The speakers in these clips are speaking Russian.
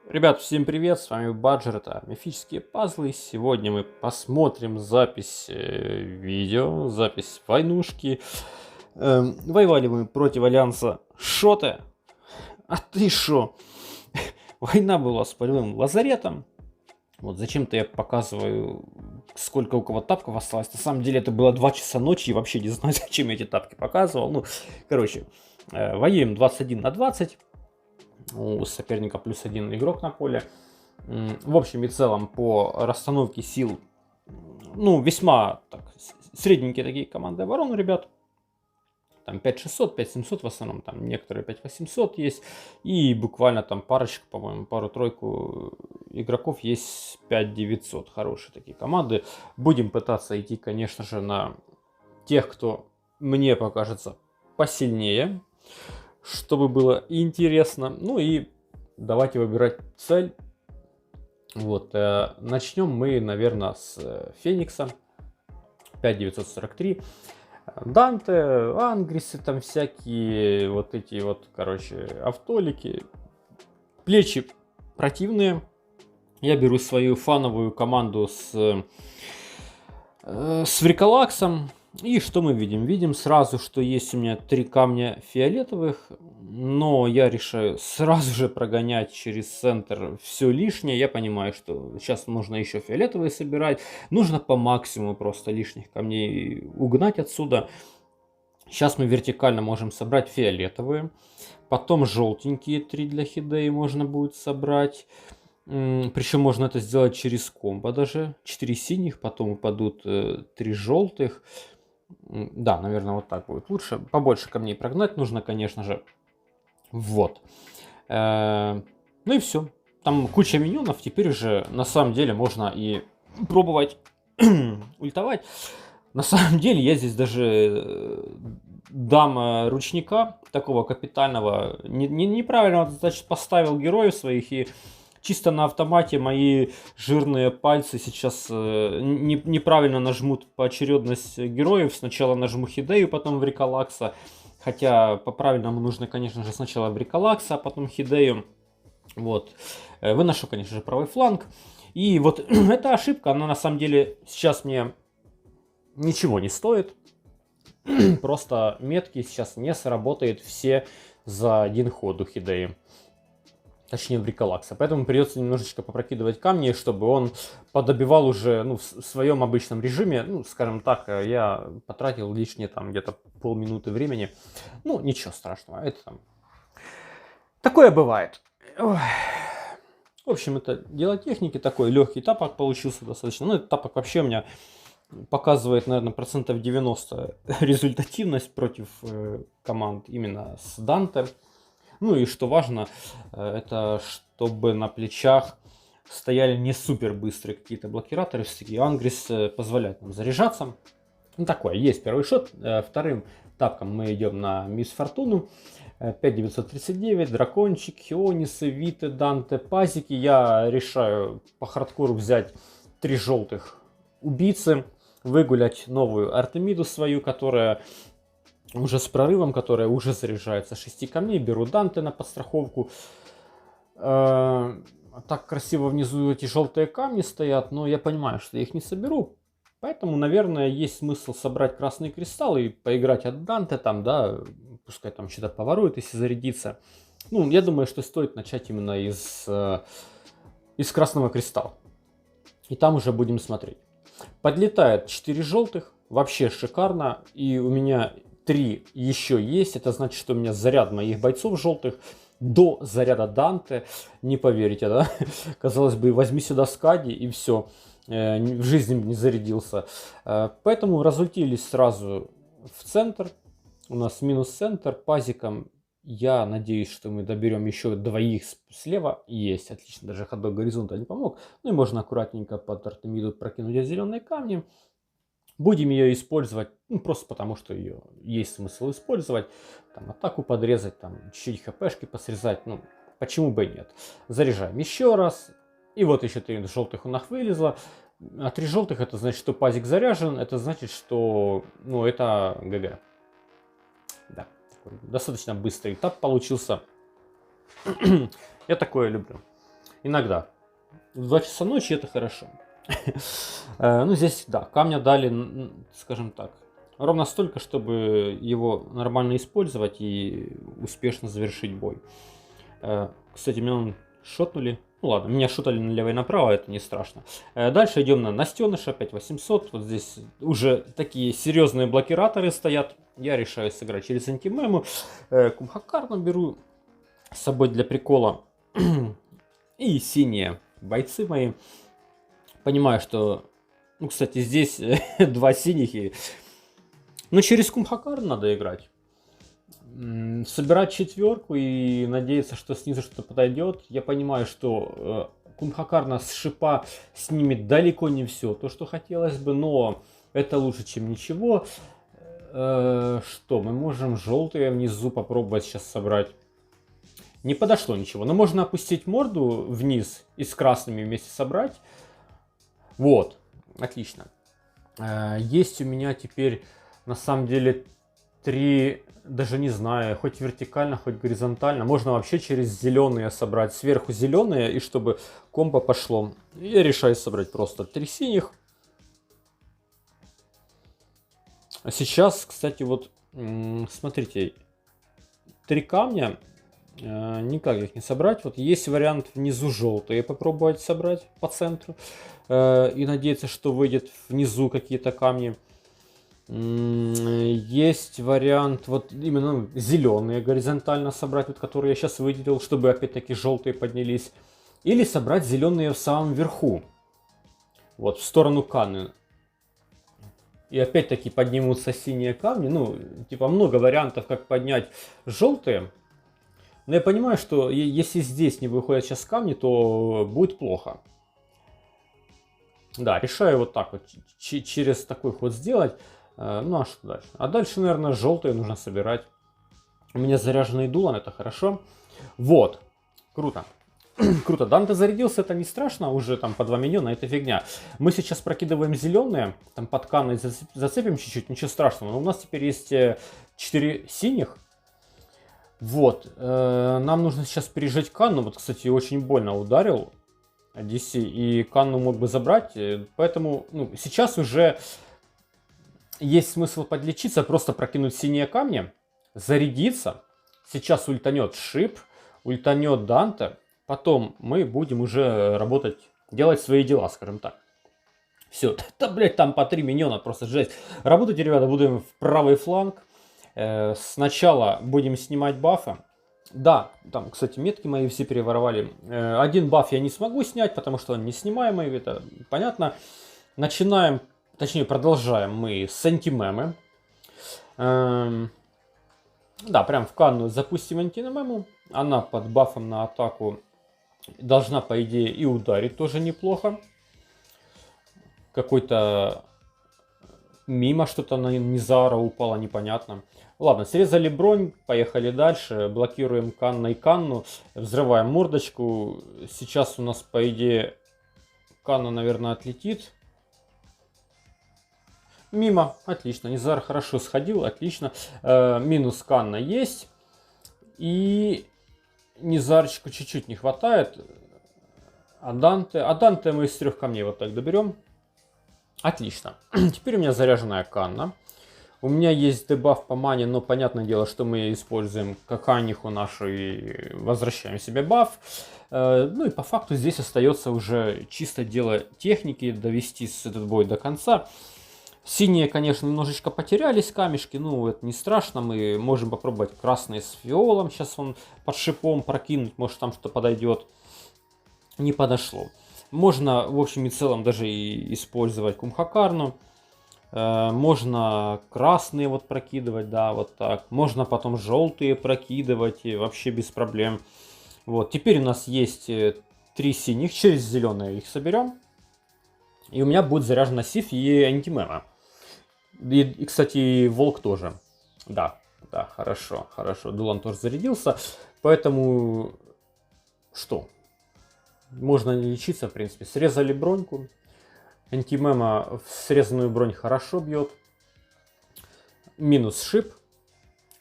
Ребят, всем привет, с вами Баджер, это мифические пазлы. Сегодня мы посмотрим запись видео, запись войнушки. Воевали мы против альянса Шоте. А ты шо? Война была с полевым лазаретом. Вот зачем-то я показываю, сколько у кого тапков осталось. На самом деле это было 2 часа ночи, и вообще не знаю, зачем я эти тапки показывал. Ну, короче, воюем 21 на 20. У соперника плюс 1 игрок на поле. В общем и целом, по расстановке сил, ну, весьма так, средненькие такие команды обороны, ребят. Там 5600, 5700 в основном, там некоторые 5800 есть. И буквально там парочку, по-моему, пару-тройку игроков есть 5900. Хорошие такие команды. Будем пытаться идти, конечно же, на тех, кто мне покажется посильнее, чтобы было интересно. Ну и давайте выбирать цель. Вот, начнем мы, наверное, с Феникса 5943. Данте, Ангрисы там всякие, вот эти вот, короче, автолики. Плечи противные. Я беру свою фановую команду с Вриколаксом. И что мы видим? Видим сразу, что есть у меня 3 камня фиолетовых, но я решаю сразу же прогонять через центр все лишнее. Я понимаю, что сейчас нужно еще фиолетовые собирать. Нужно по максимуму просто лишних камней угнать отсюда. Сейчас мы вертикально можем собрать фиолетовые. Потом желтенькие 3 для хидеи можно будет собрать. Причем можно это сделать через комбо даже. 4 синих, потом упадут 3 желтых. Да, наверное, вот так будет лучше. Побольше камней прогнать нужно, конечно же. Вот. Ну и все. Там куча миньонов. Теперь уже на самом деле можно и пробовать ультовать. На самом деле я здесь даже дам ручника такого капитального. Неправильно, значит, поставил героев своих и чисто на автомате мои жирные пальцы сейчас неправильно нажмут поочередность героев. Сначала нажму Хидею, потом Вриколакса. Хотя по правильному нужно, конечно же, сначала Вриколакса, а потом Хидею. Вот. Выношу, конечно же, правый фланг. И вот эта ошибка, она на самом деле сейчас мне ничего не стоит. Просто метки сейчас не сработают все за один ход у Хидеи. Точнее, Вриколакса. Поэтому придется немножечко попрокидывать камни, чтобы он подобивал уже в своем обычном режиме. Ну, скажем так, я потратил лишние там где-то полминуты времени. Ну, ничего страшного. Это там... Такое бывает. Ой. В общем, это дело техники. Такой легкий тапок получился достаточно. Ну, этот тапок вообще у меня показывает, наверное, процентов 90 результативность против команд именно с Данте. Ну и что важно, это чтобы на плечах стояли не супер быстрые какие-то блокираторы. Все-таки Ангрис позволяет нам заряжаться. Ну такое, есть первый шот. Вторым тапком мы идем на Мисс Фортуну. 5939, Дракончик, Хионисы, Виты, Данте, Пазики. Я решаю по хардкору взять 3 желтых убийцы. Выгулять новую Артемиду свою, которая уже с прорывом, которая уже заряжается 6 камней. Беру Данте на подстраховку. Так красиво внизу эти желтые камни стоят, но я понимаю, что я их не соберу. Поэтому, наверное, есть смысл собрать красные кристаллы и поиграть от Данте там, да, пускай там что-то поворует, если зарядится. Ну, я думаю, что стоит начать именно из красного кристалла. И там уже будем смотреть. Подлетает 4 желтых, вообще шикарно. И у меня 3 еще есть. Это значит, что у меня заряд моих бойцов желтых до заряда Данте. Не поверите, да? Казалось бы, возьми сюда Скади и все. В жизни не зарядился. Поэтому разультились сразу в центр. У нас минус центр. Пазиком я надеюсь, что мы доберем еще 2 слева. Есть, отлично, даже ходок горизонта не помог. Ну и можно аккуратненько под Артемиду прокинуть зеленые камни. Будем ее использовать, ну, просто потому, что ее есть смысл использовать. Там, атаку подрезать, там, чуть-чуть хпшки посрезать. Ну, почему бы и нет. Заряжаем еще раз. И вот еще 3 желтых у нас вылезло. А 3 желтых это значит, что пазик заряжен. Это значит, что, ну, это ГГ. Да, достаточно быстрый этап получился. Я такое люблю. Иногда. В 2 часа ночи это хорошо. Ну, здесь, да, камня дали, скажем так, ровно столько, чтобы его нормально использовать и успешно завершить бой. Кстати, меня шотнули. Ну ладно, меня шутали налево и направо, это не страшно. Дальше идем на Настеныша, 5800. Вот здесь уже такие серьезные блокираторы стоят. Я решаю сыграть через антимему. Кумхакарну беру с собой для прикола. И синие бойцы мои. Понимаю, что... Ну, кстати, здесь 2 синих. Ну, через Кумхакар надо играть. Собирать четверку и надеяться, что снизу что-то подойдет. Я понимаю, что Кумхакарна с шипа снимет далеко не все то, что хотелось бы, но это лучше, чем ничего. Что, мы можем желтые внизу попробовать сейчас собрать. Не подошло ничего, но можно опустить морду вниз и с красными вместе собрать. Вот, отлично. Есть у меня теперь на самом деле 3, даже не знаю, хоть вертикально, хоть горизонтально. Можно вообще через зеленые собрать. Сверху зеленые, и чтобы комбо пошло. Я решаю собрать просто 3 синих. А сейчас, кстати, вот смотрите, 3 камня. Никак их не собрать. Вот есть вариант внизу желтые попробовать собрать по центру. И надеяться, что выйдет внизу какие-то камни. Есть вариант вот именно зеленые горизонтально собрать, вот которые я сейчас выделил, чтобы опять-таки желтые поднялись. Или собрать зеленые в самом верху. Вот в сторону Канны. И опять-таки поднимутся синие камни. Ну, типа много вариантов, как поднять желтые. Но я понимаю, что если здесь не выходят сейчас камни, то будет плохо. Да, решаю вот так вот через такой ход сделать. Ну а что дальше? А дальше, наверное, желтые нужно собирать. У меня заряженный дулан, это хорошо. Вот, круто. Круто, Данте зарядился, это не страшно, уже там по 2 миньона, это фигня. Мы сейчас прокидываем зеленые, там под канной зацепим чуть-чуть, ничего страшного. Но у нас теперь есть 4 синих. Вот, нам нужно сейчас пережить Канну. Вот, кстати, очень больно ударил DC, и Канну мог бы забрать. Поэтому ну, сейчас уже есть смысл подлечиться, просто прокинуть синие камни, зарядиться. Сейчас ультанет Шип, ультанет Данте. Потом мы будем уже работать, делать свои дела, скажем так. Все, да, блять, там по 3 миньона, просто жесть. Работайте, ребята, будем в правый фланг. Сначала будем снимать бафы. Да, там, кстати, метки мои все переворовали. Один баф я не смогу снять, потому что он неснимаемый, это понятно. Начинаем, точнее продолжаем мы с антимемы. Да, прям в Канну запустим антимему. Она под бафом на атаку должна, по идее, и ударить тоже неплохо. Какой-то мимо что-то на Низара упало, непонятно. Ладно, срезали бронь, поехали дальше. Блокируем Канна и Канну. Взрываем мордочку. Сейчас у нас, по идее, Канна, наверное, отлетит. Мимо, отлично. Низар хорошо сходил, отлично. Минус Канна есть. И Низарчику чуть-чуть не хватает. А Данте мы из 3 камней вот так доберем. Отлично. Теперь у меня заряженная Канна. У меня есть дебаф по мане, но понятное дело, что мы используем каканиху нашу и возвращаем себе баф. Ну и по факту здесь остается уже чисто дело техники, довести этот бой до конца. Синие, конечно, немножечко потерялись камешки, ну это не страшно, мы можем попробовать красные с фиолом, сейчас он под шипом прокинуть, может там что-то подойдет. Не подошло. Можно в общем и целом даже и использовать Кумхакарну. Можно красные вот прокидывать, да, вот так. Можно потом желтые прокидывать, и вообще без проблем. Вот, теперь у нас есть 3 синих, через зеленые их соберем. И у меня будет заряжена Сиф и антимема. И, кстати, волк тоже. Да, хорошо, хорошо. Дулан тоже зарядился. Поэтому, что? Можно не лечиться, в принципе. Срезали броньку. Антимема в срезанную бронь хорошо бьет. Минус шип.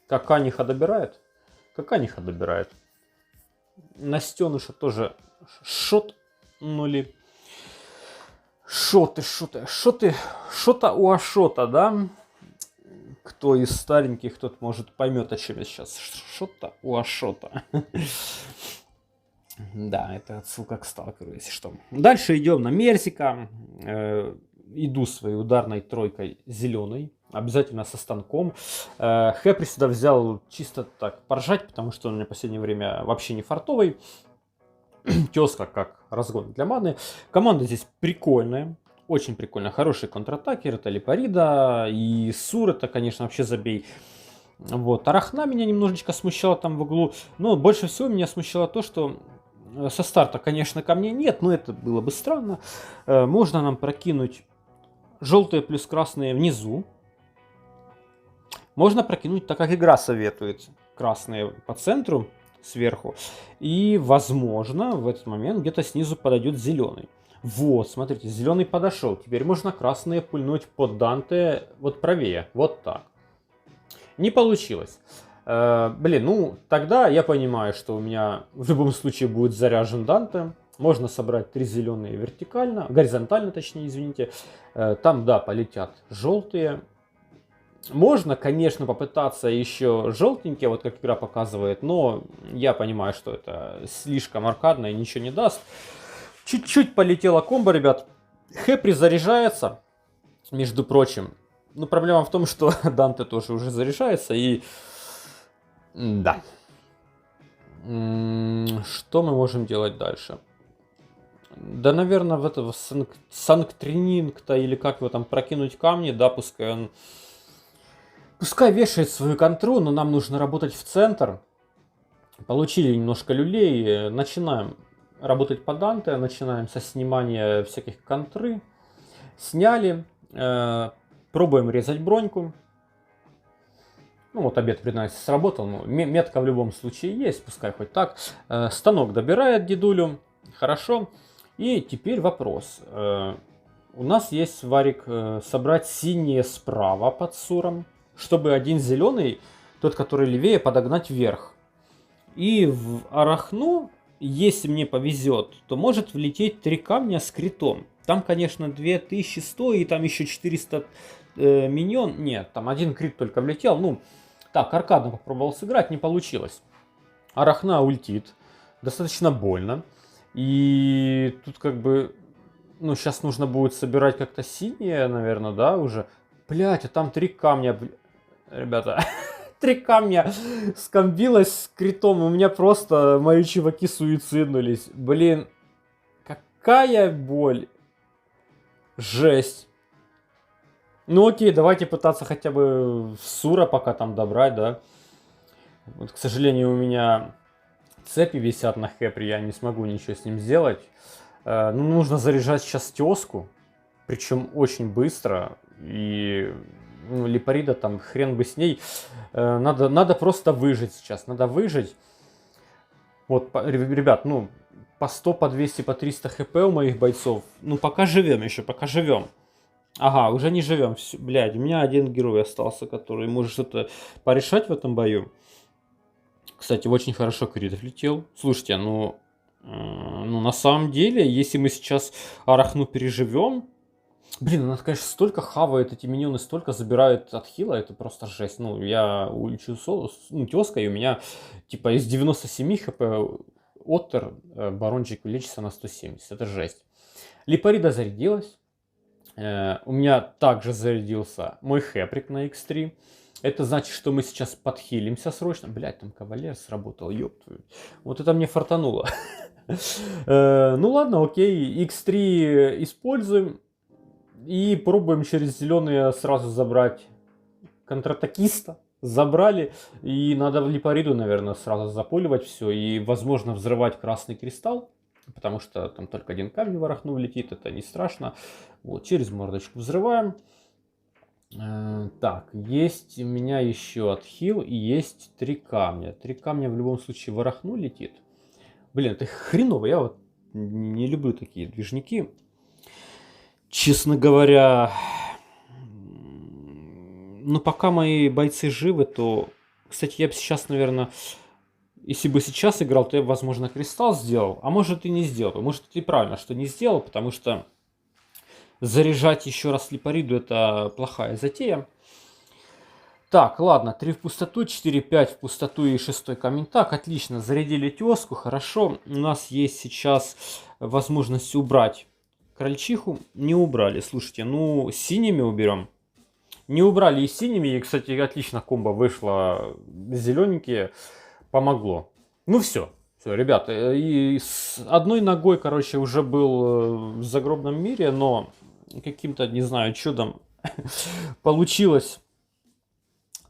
Каканиха добирает? Каканиха добирает. Настеныша тоже шотнули. Шота у Ашота, да? Кто из стареньких, тот может поймет, о чем я сейчас. Шота у Ашота. Да, это отсылка к Сталкеру, если что. Дальше идем на Мерзика. Иду своей ударной тройкой зеленой. Обязательно со станком. Хэпри сюда взял чисто так поржать, потому что он у меня в последнее время вообще не фартовый. Тезка как разгон для маны. Команда здесь прикольная. Очень прикольно. Хороший контратакер. Это Липарида. И Сур это, конечно, вообще забей. Вот. Арахна меня немножечко смущала там в углу. Но больше всего меня смущало то, что со старта, конечно, камней нет. Но это было бы странно. Можно нам прокинуть желтые плюс красные внизу. Можно прокинуть, так как игра советует, красные по центру, сверху. И, возможно, в этот момент где-то снизу подойдет зеленый. Вот, смотрите, зеленый подошел. Теперь можно красные пульнуть под Данте вот правее. Вот так. Не получилось. Блин, ну тогда я понимаю, что у меня в любом случае будет заряжен Данте. Можно собрать 3 зеленые вертикально, горизонтально точнее, извините. Там, да, полетят желтые. Можно, конечно, попытаться еще желтенькие, вот как игра показывает, но я понимаю, что это слишком аркадно и ничего не даст. Чуть-чуть полетела комбо, ребят. Хэпри заряжается, между прочим. Но проблема в том, что Данте тоже уже заряжается и... Да. Что мы можем делать дальше? Да, наверное, в этого Санктрининг-то или как его там прокинуть камни, да, пускай он... Пускай вешает свою контру, но нам нужно работать в центр. Получили немножко люлей, начинаем работать по Данте, начинаем со снимания всяких контры. Сняли, пробуем резать броньку. Ну вот обед, признаюсь, сработал, но метка в любом случае есть, пускай хоть так. Станок добирает дедулю, хорошо. И теперь вопрос. У нас есть варик собрать синие справа под Суром, чтобы один зеленый, тот, который левее, подогнать вверх. И в Арахну, если мне повезет, то может влететь 3 камня с критом. Там, конечно, 2100 и там еще 400 миньон. Нет, там один крит только влетел. Ну, так, аркадно попробовал сыграть, не получилось. Арахна ультит. Достаточно больно. И тут как бы... Ну, сейчас нужно будет собирать как-то синие, наверное, да, уже. Блять, а там 3 камня, ребята. 3 камня скомбилось с критом. У меня просто мои чуваки суициднулись. Блин, какая боль. Жесть. Ну окей, давайте пытаться хотя бы Сура пока там добрать, да. Вот, к сожалению, у меня цепи висят на Хэпри, я не смогу ничего с ним сделать. Ну, нужно заряжать сейчас тезку, причем очень быстро. И ну, Липарида там хрен бы с ней. Надо просто выжить сейчас, надо выжить. Вот, ребят, ну, по 100, по 200, по 300 хп у моих бойцов. Ну, пока живем еще, пока живем. Ага, уже не живем. Блядь, у меня один герой остался, который может что-то порешать в этом бою. Кстати, очень хорошо крит влетел. Слушайте, ну на самом деле, если мы сейчас Арахну переживем... Блин, она, конечно, столько хавает эти миньоны, столько забирает от хила, это просто жесть. Ну, я улечу тезкой, и у меня, типа, из 97 хп Оттер, барончик лечится на 170, это жесть. Липарида зарядилась. У меня также зарядился мой Хэприк на X3. Это значит, что мы сейчас подхилимся срочно. Блять, там кавалер сработал, ёптвою. Вот это мне фартануло. Ну ладно, окей. X3 используем. И пробуем через зеленые сразу забрать контратакиста. Забрали. И надо в Липариду, наверное, сразу запуливать все. И, возможно, взрывать красный кристалл. Потому что там только один камень в Арахну летит. Это не страшно. Вот, через мордочку взрываем. Так, есть у меня еще отхил. И есть 3 камня. 3 камня в любом случае в Арахну летит. Блин, это хреново. Я вот не люблю такие движники. Честно говоря, ну пока мои бойцы живы, то, кстати, я бы сейчас, наверное, Если бы сейчас играл, то я, возможно, кристалл сделал, а может и не сделал. Может и правильно, что не сделал, потому что заряжать еще раз Липариду — это плохая затея. Так, ладно, 3 в пустоту, 4, 5 в пустоту и 6 камень. Так, отлично, зарядили тезку, хорошо. У нас есть сейчас возможность убрать крольчиху. Не убрали, слушайте, ну синими уберем. Не убрали и синими, и, кстати, отлично комбо вышло, зелененькие, помогло. Ну все, все, ребята, и с одной ногой, короче, уже был в загробном мире, но каким-то, не знаю, чудом получилось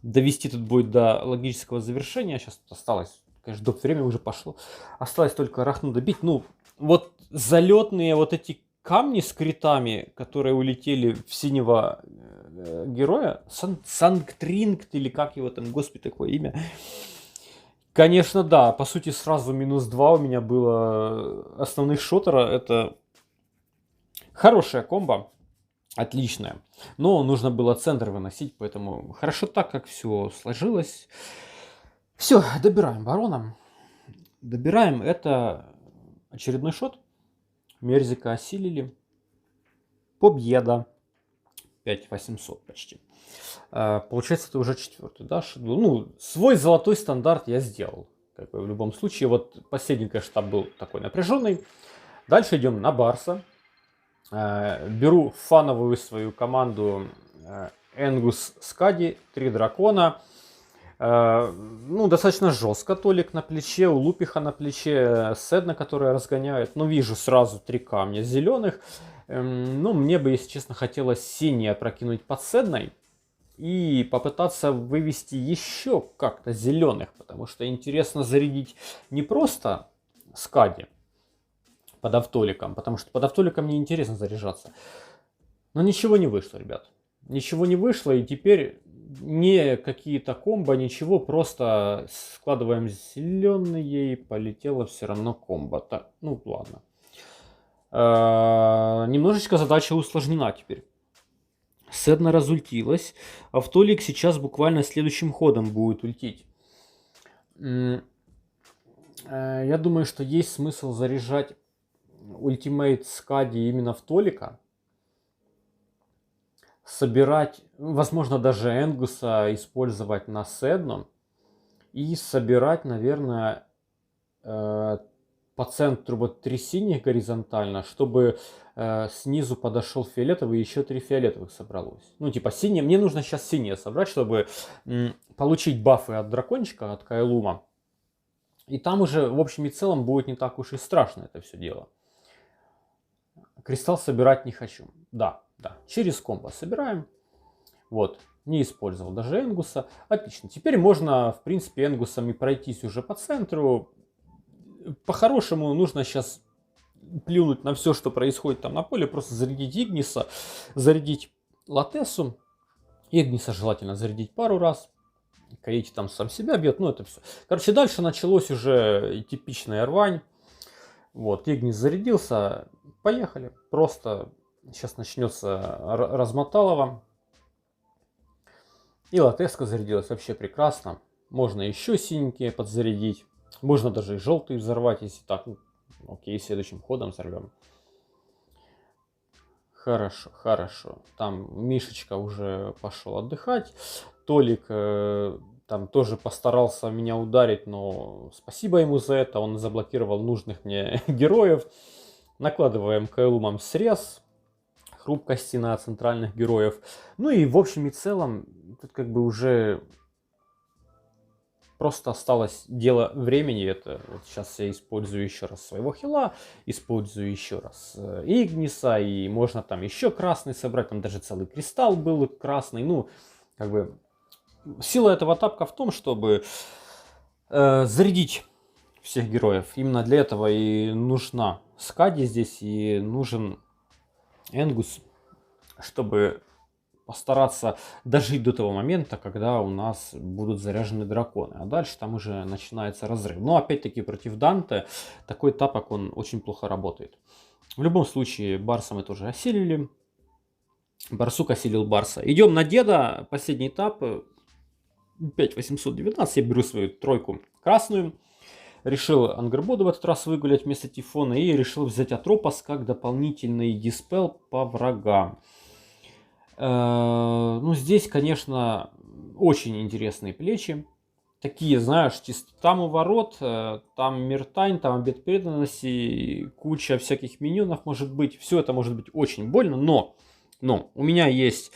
довести тут будет до логического завершения. Сейчас осталось, конечно, доп. Время уже пошло. Осталось только Рахну добить. Ну, вот залетные вот эти камни с критами, которые улетели в синего героя, Санктринкт или как его там, господи, такое имя. Конечно, да, по сути сразу -2 у меня было основных шотера. Это хорошая комбо. Отличная. Но нужно было центр выносить, поэтому хорошо так, как все сложилось. Все, добираем барона. Добираем. Это очередной шот. Мерзика осилили. Победа. 5800 почти. Получается, это уже 4-й, да? Ну, свой золотой стандарт я сделал. Как бы в любом случае. Вот последний, конечно, штаб был такой напряженный. Дальше идем на Барса. Беру фановую свою команду Энгус Скади, 3 дракона. Ну, достаточно жестко. Толик на плече, у Лупиха на плече Седна, которая разгоняет. Ну, вижу сразу 3 камня зеленых. Ну, мне бы, если честно, хотелось синие прокинуть под Седной и попытаться вывести еще как-то зеленых, потому что интересно зарядить не просто Скади под автоликом, потому что под автоликом мне интересно заряжаться. Но ничего не вышло, ребят. Ничего не вышло, и теперь не какие-то комбо, ничего, просто складываем зеленые, и полетело все равно комбо. Так, ну ладно. Немножечко задача усложнена теперь. Седна разультилась. Автолик сейчас буквально следующим ходом будет ультить. Я думаю, что есть смысл заряжать ультимейт Скади именно в Толика. Собирать, возможно, даже Энгуса использовать на Седну. И собирать, наверное, по центру вот 3 синих горизонтально, чтобы снизу подошел фиолетовый, и еще 3 фиолетовых собралось. Ну, типа синие. Мне нужно сейчас синие собрать, чтобы получить бафы от дракончика, от Кайлума. И там уже, в общем и целом, будет не так уж и страшно это все дело. Кристалл собирать не хочу. Да, через комбо собираем. Вот, не использовал даже Энгуса. Отлично. Теперь можно, в принципе, Энгусами пройтись уже по центру. По-хорошему нужно сейчас плюнуть на все, что происходит там на поле. Просто зарядить Игниса, зарядить Латесу. Игниса желательно зарядить пару раз. Каити там сам себя бьет, ну это все. Короче, дальше началось уже типичная рвань. Вот, Игнис зарядился, поехали. Просто сейчас начнется размоталово. И Латеска зарядилась вообще прекрасно. Можно еще синенькие подзарядить. Можно даже и желтые взорвать, если так. Ну, окей, следующим ходом взорвем. Хорошо, хорошо. Там Мишечка уже пошел отдыхать. Толик там тоже постарался меня ударить, но спасибо ему за это. Он заблокировал нужных мне героев. Накладываем Кайлумом срез хрупкости на центральных героев. Ну и в общем и целом, тут как бы уже просто осталось дело времени. Это вот сейчас я использую еще раз своего хила, использую еще раз Игниса, и можно там еще красный собрать. Там даже целый кристалл был красный. Ну, как бы сила этого тапка в том, чтобы зарядить всех героев. Именно для этого и нужна Скади здесь, и нужен Энгус, чтобы постараться дожить до того момента, когда у нас будут заряжены драконы. А дальше там уже начинается разрыв. Но опять-таки против Данте такой тапок, он очень плохо работает. В любом случае, Барса мы тоже осилили. Барсук осилил Барса. Идем на деда. Последний этап. 5819. Я беру свою тройку красную. Решил Ангербоду в этот раз выгулять вместо Тифона и решил взять Атропос как дополнительный диспел по врагам. Ну, здесь, конечно, очень интересные плечи. Такие, знаешь, чисто там у ворот, там Миртань, там обет преданности, куча всяких миньонов может быть. Все это может быть очень больно, но у меня есть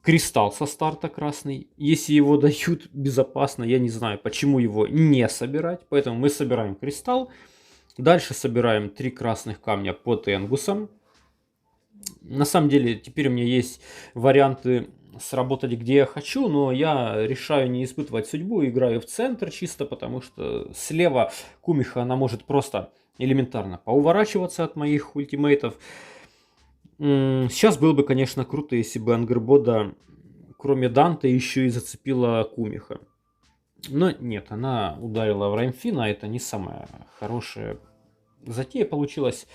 кристалл со старта красный. Если его дают безопасно, я не знаю, почему его не собирать. Поэтому мы собираем кристалл. Дальше собираем 3 красных камня по Тенгусам. На самом деле, теперь у меня есть варианты сработать где я хочу, но я решаю не испытывать судьбу, играю в центр чисто потому, что слева Кумиха она может просто элементарно поуворачиваться от моих ультимейтов. Сейчас было бы, конечно, круто, если бы Ангербода, кроме Данте, еще и зацепила Кумиха. Но нет, она ударила в Раймфина, это не самая хорошая затея получилась.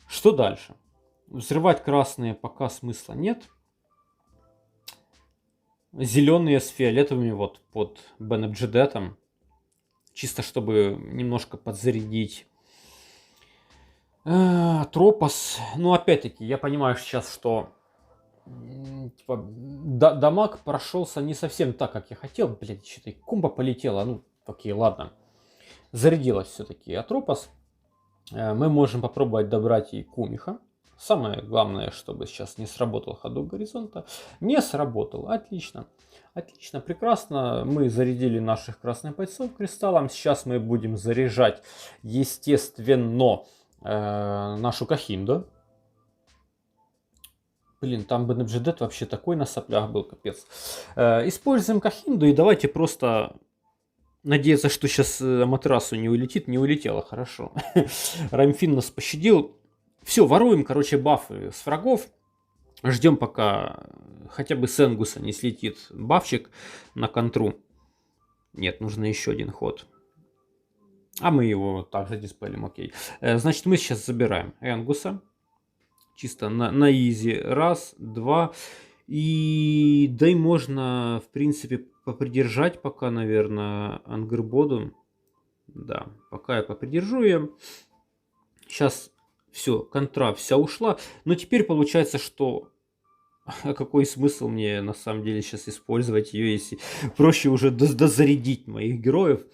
Что дальше? Взрывать красные пока смысла нет. Зеленые с фиолетовыми вот под Бенебджедетом. Чисто чтобы немножко подзарядить Тропос. Ну, опять-таки, я понимаю сейчас, что типа, дамаг прошелся не совсем так, как я хотел. Блин, что-то и кумба полетела. Ну, окей, ладно. Зарядилась все-таки Атропос. Мы можем попробовать добрать и Кумиха. Самое главное, чтобы сейчас не сработал ходок горизонта. Не сработал. Отлично. Отлично, прекрасно. Мы зарядили наших красных бойцов кристаллом. Сейчас мы будем заряжать, естественно, нашу Кахинду. Блин, там Бенебджедет вообще такой на соплях был, капец. Используем Кахинду и давайте просто надеяться, что сейчас Аматерасу не улетит. Не улетело, хорошо. Раймфин нас пощадил. Все, воруем, короче, бафы с врагов. Ждем, пока хотя бы с Энгуса не слетит бафчик на контру. Нет, нужно еще один ход. А мы его также диспелим, окей. Значит, мы сейчас забираем Энгуса. Чисто на изи. Раз, два. И дай можно, в принципе, попридержать пока, наверное, Ангербоду. Да, пока я попридержу ее. Сейчас все, контра вся ушла. Но теперь получается, что... А какой смысл мне на самом деле сейчас использовать ее, если проще уже дозарядить моих героев.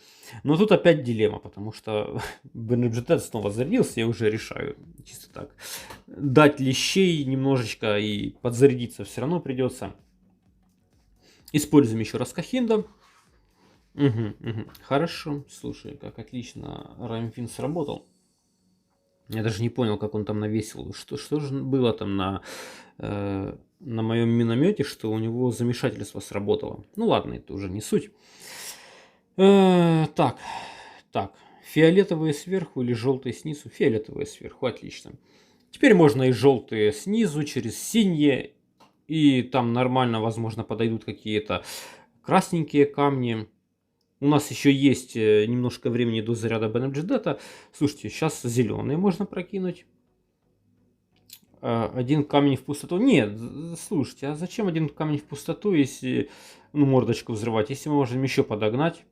Но тут опять дилемма, потому что Бенебджедет снова зарядился, я уже решаю чисто так. Дать лещей немножечко и подзарядиться все равно придется. Используем еще раз Кахинда. Хорошо, слушай, как отлично Раймфин сработал. Я даже не понял, как он там навесил. Что же было там на моем миномете, что у него замешательство сработало. Ну ладно, это уже не суть. Так. Фиолетовые сверху или желтые снизу? Фиолетовые сверху, отлично. Теперь можно и желтые снизу, через синие. И там нормально, возможно, подойдут какие-то красненькие камни. У нас еще есть немножко времени до заряда Бенебджедета. Слушайте, сейчас зеленые можно прокинуть. Один камень в пустоту. Нет, слушайте, а зачем один камень в пустоту, если мордочку взрывать, если мы можем еще подогнать?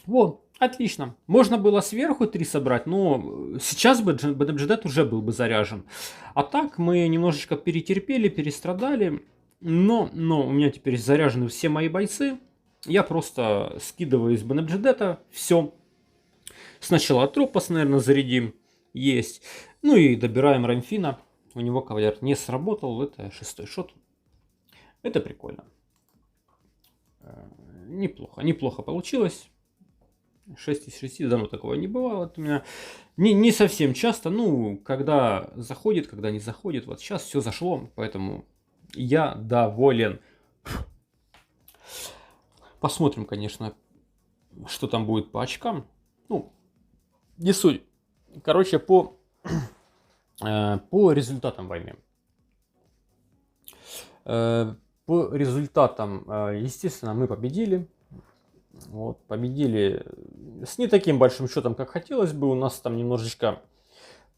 Вот, отлично. Можно было сверху 3 собрать, но сейчас бы Бенебджедет уже был бы заряжен. А так мы немножечко перетерпели, перестрадали. Но у меня теперь заряжены все мои бойцы. Я просто скидываю из Бенебджедета все. Сначала Атропос, наверное, зарядим. Есть. Ну и добираем Раймфина. У него кавалер не сработал. Это 6-й шот. Это прикольно. Неплохо получилось. 6 из 6. Давно такого не бывало. Это у меня не совсем часто. Ну, когда заходит, когда не заходит. Вот сейчас все зашло. Поэтому я доволен. Посмотрим, конечно, что там будет по очкам. Ну, не суть. Короче, по результатам войны. По результатам, естественно, мы победили. Вот, победили с не таким большим счетом, как хотелось бы. У нас там немножечко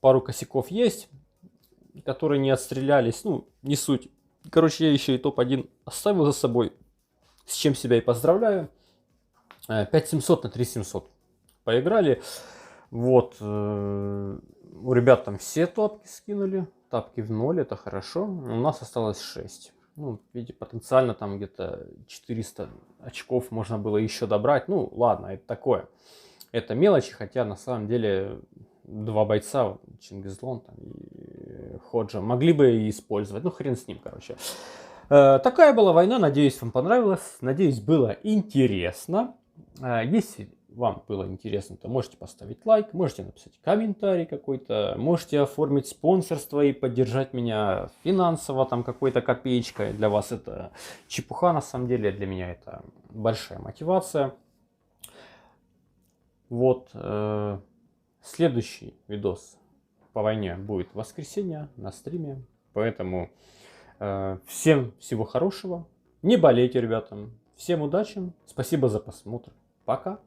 пару косяков есть, которые не отстрелялись. Ну, не суть. Короче, я еще и топ-1 оставил за собой. С чем себя и поздравляю. 5700 на 3700. поиграли. Вот. У ребят там все тапки скинули. Тапки в ноль, это хорошо. У нас осталось 6. Ну, видите, потенциально там где-то 400 очков можно было еще добрать. Ну, ладно, это такое. Это мелочи, хотя на самом деле два бойца, Чингизлон там и Ходжа, могли бы и использовать. Ну, хрен с ним, короче. Такая была война. Надеюсь, вам понравилось. Надеюсь, было интересно. Если вам было интересно, то можете поставить лайк, можете написать комментарий какой-то, можете оформить спонсорство и поддержать меня финансово, там какой-то копеечкой. Для вас это чепуха, на самом деле, для меня это большая мотивация. Вот, следующий видос по войне будет в воскресенье на стриме, поэтому всем всего хорошего, не болейте, ребята, всем удачи, спасибо за просмотр, пока.